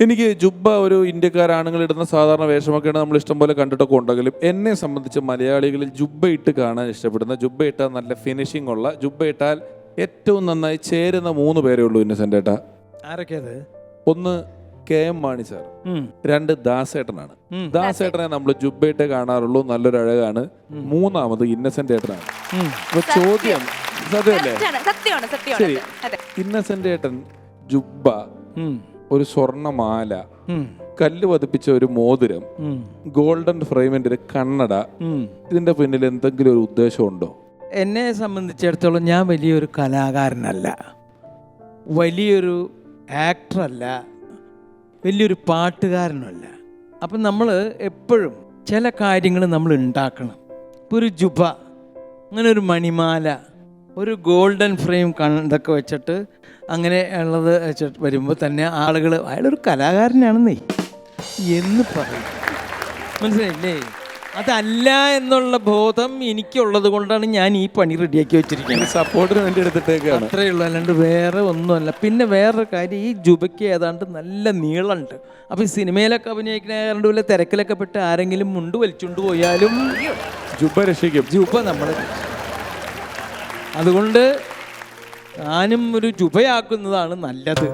എനിക്ക് ജുബ്ബ ഒരു ഇന്ത്യക്കാരാണുങ്ങൾ ഇടുന്ന സാധാരണ വേഷമൊക്കെയാണ് നമ്മൾ ഇഷ്ടംപോലെ കണ്ടിട്ടൊക്കെ ഉണ്ടെങ്കിലും എന്നെ സംബന്ധിച്ച് മലയാളികളിൽ ജുബ്ബ ഇട്ട് കാണാൻ ഇഷ്ടപ്പെടുന്ന, ജുബ്ബ ഇട്ടാൽ നല്ല ഫിനിഷിംഗ് ഉള്ള, ജുബ്ബ ഇട്ടാൽ ഏറ്റവും നന്നായി ചേരുന്ന 3 പേരേ ഉള്ളൂ ഇന്നസെന്റ് ഏട്ടാ. ആരൊക്കെയത്? ഒന്ന് കെ.എം. മാണി സാർ, 2 ദാസേട്ടനാണ്. ദാസേട്ടനെ നമ്മൾ ജുബ്ബയിട്ടേ കാണാറുള്ളൂ, നല്ലൊരു അഴകാണ്. 3ാമത് ഇന്നസെന്റ് ഏട്ടനാണ്. അപ്പൊ ചോദ്യം സത്യമല്ലേ? ശരി, ഇന്നസെന്റ് ഏട്ടൻ ജുബ്ബ, ഒരു സ്വർണമാല, കല്ല് പതിപ്പിച്ച ഒരു മോതിരം, ഗോൾഡൻ ഫ്രെയിമിന്റെ ഒരു കണ്ണട, ഇതിന്റെ പിന്നിൽ എന്തെങ്കിലും ഒരു ഉദ്ദേശമുണ്ടോ? എന്നെ സംബന്ധിച്ചിടത്തോളം ഞാൻ വലിയൊരു കലാകാരനല്ല, വലിയൊരു ആക്ടറല്ല, വലിയൊരു പാട്ടുകാരനല്ല. അപ്പം നമ്മൾ എപ്പോഴും ചില കാര്യങ്ങൾ നമ്മൾ ഉണ്ടാക്കണം. ഇപ്പോൾ ഒരു ജുബ, അങ്ങനെ ഒരു മണിമാല, ഒരു ഗോൾഡൻ ഫ്രെയിം ഇതൊക്കെ വെച്ചിട്ട് അങ്ങനെ ഉള്ളത് വെച്ചിട്ട് വരുമ്പോൾ തന്നെ ആളുകൾ അയാളൊരു കലാകാരനാണെന്നേ എന്ന് പറയും. മനസ്സിലായില്ലേ? അതല്ല എന്നുള്ള ബോധം എനിക്കുള്ളത് കൊണ്ടാണ് ഞാൻ ഈ പണി റെഡിയാക്കി വെച്ചിരിക്കുന്നത്. സപ്പോർട്ടിന് വേണ്ടി എടുത്തിട്ടേക്കാണ്. അത്രയേ ഉള്ളൂ, അല്ലാണ്ട് വേറെ ഒന്നുമല്ല. പിന്നെ വേറൊരു കാര്യം, ഈ ജുബയ്ക്ക് ഏതാണ്ട് നല്ല നീളമുണ്ട്. അപ്പോൾ ഈ സിനിമയിലൊക്കെ അഭിനയിക്കുന്ന വല്ല തിരക്കിലൊക്കെ പെട്ട് ആരെങ്കിലും മുണ്ട് വലിച്ചുകൊണ്ട് പോയാലും ജുബ്ബ രക്ഷിക്കും. ജുബ നമ്മൾ, അതുകൊണ്ട് ഞാനും ഒരു ജുബയാക്കുന്നതാണ് നല്ലത്.